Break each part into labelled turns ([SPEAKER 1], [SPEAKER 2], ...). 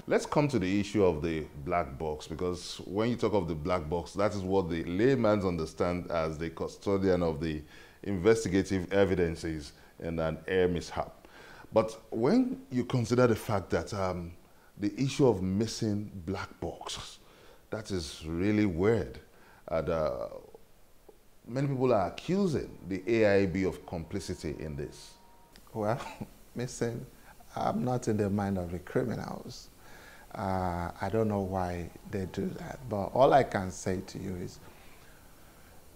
[SPEAKER 1] Let's come to the issue of the black box, because when you talk of the black box, that is what the layman understands as the custodian of the investigative evidences in an air mishap. But when you consider the fact that the issue of missing black box, that is really weird. And many people are accusing the AIB of complicity in this.
[SPEAKER 2] Well, missing, I'm not in the mind of the criminals. I don't know why they do that, but all I can say to you is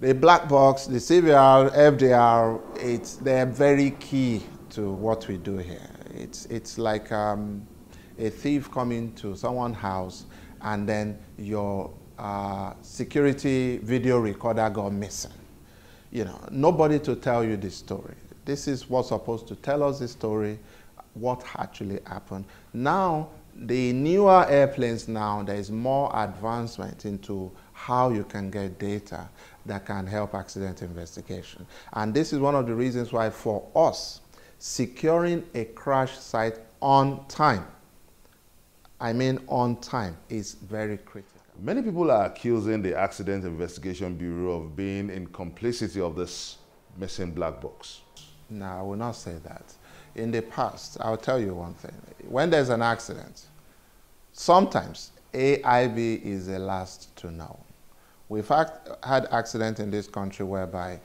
[SPEAKER 2] the black box, the CVR, FDR, they're very key to what we do here. It's like a thief coming to someone's house and then your security video recorder got missing. You know, nobody to tell you the story. This is what's supposed to tell us the story, what actually happened. Now, the newer airplanes now, there is more advancement into how you can get data that can help accident investigation. And this is one of the reasons why for us, securing a crash site on time, I mean on time, is very critical.
[SPEAKER 1] Many people are accusing the Accident Investigation Bureau of being in complicity of this missing black box.
[SPEAKER 2] No, I will not say that. In the past, I'll tell you one thing. When there's an accident, sometimes AIB is the last to know. We've had accidents in this country whereby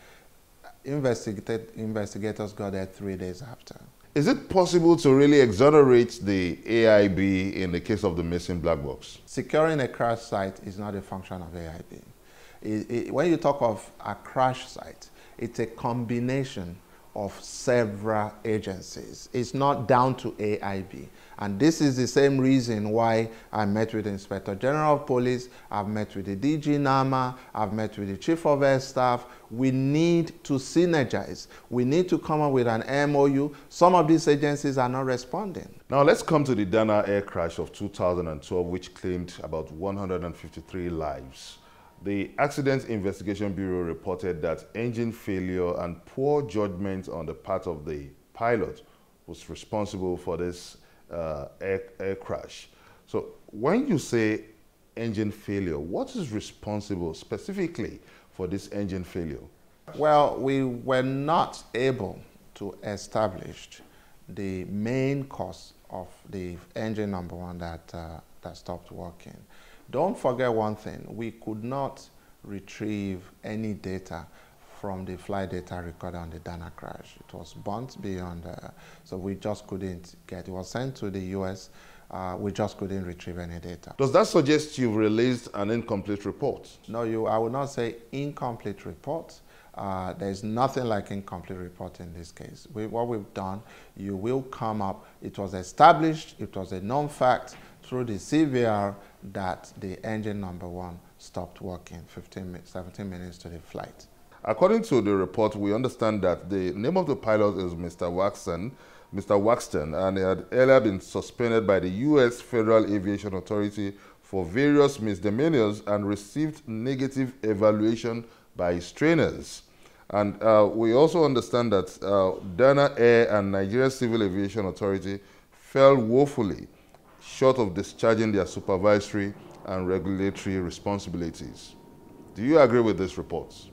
[SPEAKER 2] investigators got there 3 days after.
[SPEAKER 1] Is it possible to really exonerate the AIB in the case of the missing black box?
[SPEAKER 2] Securing a crash site is not a function of AIB. When you talk of a crash site, it's a combination of several agencies. It's not down to AIB. And this is the same reason why I met with the Inspector General of Police, I've met with the DG NAMA, I've met with the Chief of Air Staff. We need to synergize. We need to come up with an MOU. Some of these agencies are not responding.
[SPEAKER 1] Now let's come to the Dana air crash of 2012, which claimed about 153 lives. The Accident Investigation Bureau reported that engine failure and poor judgment on the part of the pilot was responsible for this air crash. So when you say engine failure, what is responsible specifically for this engine failure?
[SPEAKER 2] Well, we were not able to establish the main cause of the engine number one that stopped working. Don't forget one thing, we could not retrieve any data from the flight data recorder on the Dana crash. It was burnt beyond, so we just couldn't get it. Was sent to the US, we just couldn't retrieve any data.
[SPEAKER 1] Does that suggest you've released an incomplete report?
[SPEAKER 2] No, I would not say incomplete report. There's nothing like incomplete report in this case. What we've done, you will come up, it was established, it was a known fact through the CVR that the engine number one stopped working 17 minutes to the flight.
[SPEAKER 1] According to the report, we understand that the name of the pilot is Mr. Waxton, and he had earlier been suspended by the U.S. Federal Aviation Authority for various misdemeanors and received negative evaluation by his trainers. And we also understand that Dana Air and Nigeria Civil Aviation Authority fell woefully short of discharging their supervisory and regulatory responsibilities. Do you agree with these reports?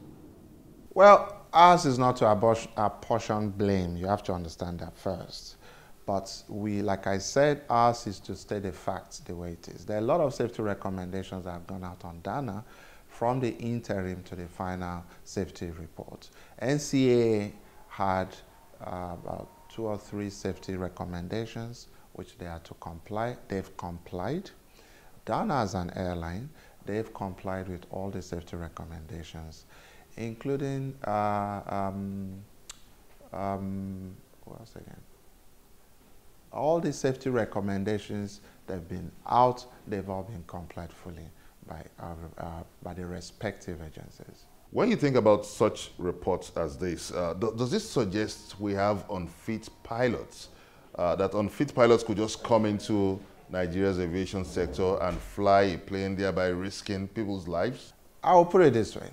[SPEAKER 2] Well, ours is not to apportion blame. You have to understand that first. But like I said, ours is to state the facts the way it is. There are a lot of safety recommendations that have gone out on Dana from the interim to the final safety report. NCAA had about 2 or 3 safety recommendations which they had to comply. They've complied. Dana as an airline, they've complied with all the safety recommendations, including, what else again? All the safety recommendations, they've been out, they've all been complied fully by the respective agencies.
[SPEAKER 1] When you think about such reports as this, does this suggest we have unfit pilots? That unfit pilots could just come into Nigeria's aviation sector and fly a plane, thereby risking people's lives?
[SPEAKER 2] I will put it this way.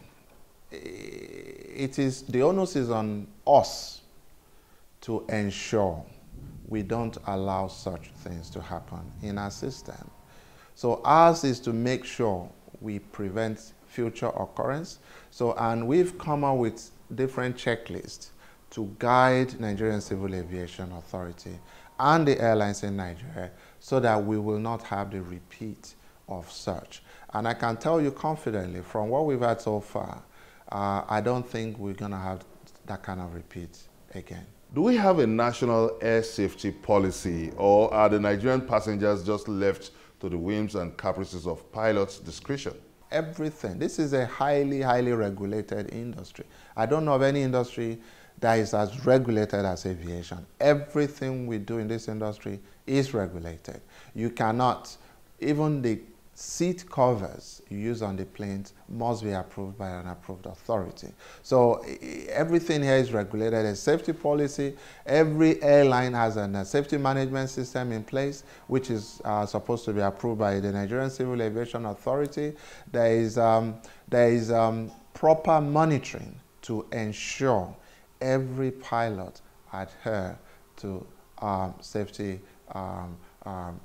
[SPEAKER 2] The onus is on us to ensure we don't allow such things to happen in our system. So ours is to make sure we prevent future occurrence. So, and we've come up with different checklists to guide Nigerian Civil Aviation Authority and the airlines in Nigeria so that we will not have the repeat of such. And I can tell you confidently, from what we've had so far, I don't think we're going to have that kind of repeat again.
[SPEAKER 1] Do we have a national air safety policy, or are the Nigerian passengers just left to the whims and caprices of pilots' discretion?
[SPEAKER 2] Everything. This is a highly, highly regulated industry. I don't know of any industry that is as regulated as aviation. Everything we do in this industry is regulated. You cannot, even the seat covers you use on the planes must be approved by an approved authority. So everything here is regulated. There's safety policy. Every airline has a safety management system in place, which is supposed to be approved by the Nigerian Civil Aviation Authority. There is proper monitoring to ensure every pilot adhere to safety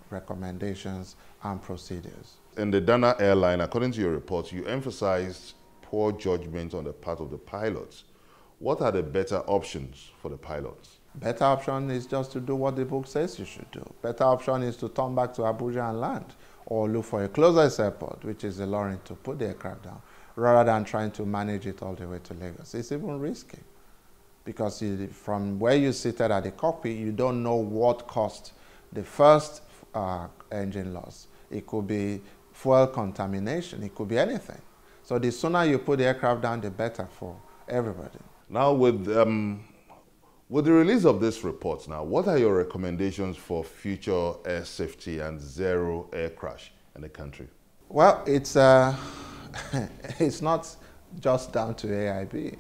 [SPEAKER 2] recommendations and procedures.
[SPEAKER 1] In the Dana airline, according to your report, you emphasized poor judgment on the part of the pilots. What are the better options for the pilots?
[SPEAKER 2] Better option is just to do what the book says you should do. Better option is to turn back to Abuja and land, or look for a closest airport, which is Ilorin, to put the aircraft down, rather than trying to manage it all the way to Lagos. It's even risky, because from where you're seated at the cockpit, you don't know what caused the first engine loss. It could be fuel contamination. It could be anything. So the sooner you put the aircraft down, the better for everybody.
[SPEAKER 1] Now, with the release of this report now, what are your recommendations for future air safety and zero air crash in the country?
[SPEAKER 2] Well, it's it's not just down to AIB.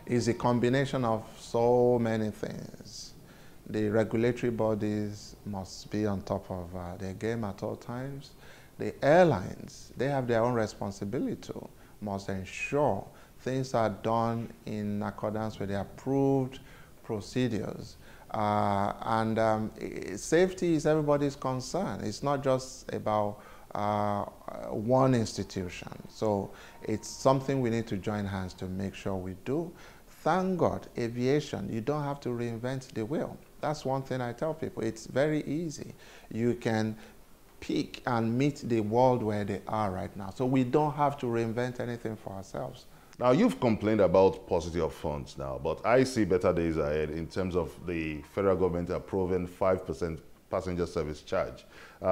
[SPEAKER 2] It's a combination of so many things. The regulatory bodies must be on top of their game at all times. The airlines, they have their own responsibility too, must ensure things are done in accordance with the approved procedures. Safety is everybody's concern. It's not just about one institution. So it's something we need to join hands to make sure we do. Thank God, aviation, you don't have to reinvent the wheel. That's one thing I tell people. It's very easy. You can pick and meet the world where they are right now. So we don't have to reinvent anything for ourselves.
[SPEAKER 1] Now, you've complained about paucity of funds now, but I see better days ahead in terms of the federal government approving 5% passenger service charge.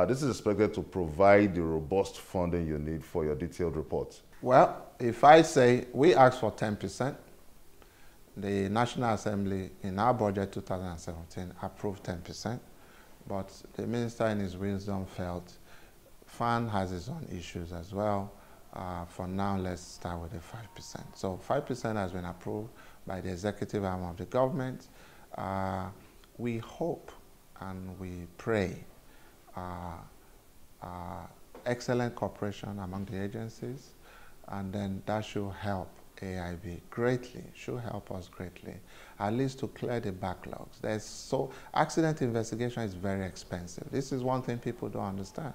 [SPEAKER 1] This is expected to provide the robust funding you need for your detailed reports.
[SPEAKER 2] Well, if I say we asked for 10%, the National Assembly in our budget 2017 approved 10%, but the minister in his wisdom felt FAN has its own issues as well. For now, let's start with the 5%. So 5% has been approved by the executive arm of the government. We hope and we pray excellent cooperation among the agencies, and then that should help AIB greatly, should help us greatly, at least to clear the backlogs. Accident investigation is very expensive. This is one thing people don't understand.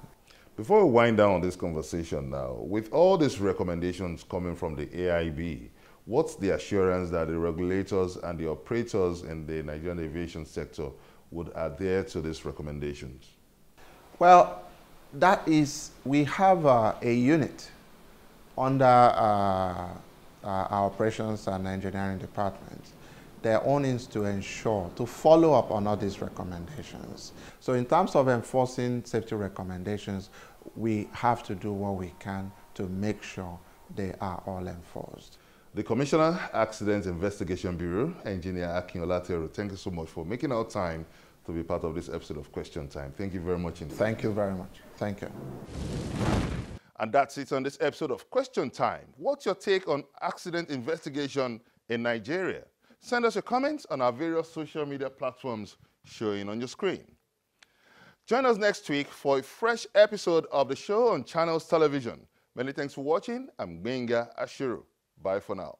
[SPEAKER 1] Before we wind down this conversation now, with all these recommendations coming from the AIB, what's the assurance that the regulators and the operators in the Nigerian aviation sector would adhere to these recommendations? Well,
[SPEAKER 2] that is, we have a unit under our operations and engineering department. Their own is to ensure, to follow up on all these recommendations. So in terms of enforcing safety recommendations, we have to do what we can to make sure they are all enforced.
[SPEAKER 1] The Commissioner, Accident Investigation Bureau, Engineer Akinola Teru, thank you so much for making our time to be part of this episode of Question Time. Thank you very much indeed.
[SPEAKER 2] Thank you very much. Thank you.
[SPEAKER 1] And that's it on this episode of Question Time. What's your take on accident investigation in Nigeria? Send us your comments on our various social media platforms showing on your screen. Join us next week for a fresh episode of the show on Channels Television. Many thanks for watching. I'm Benga Ashiru. Bye for now.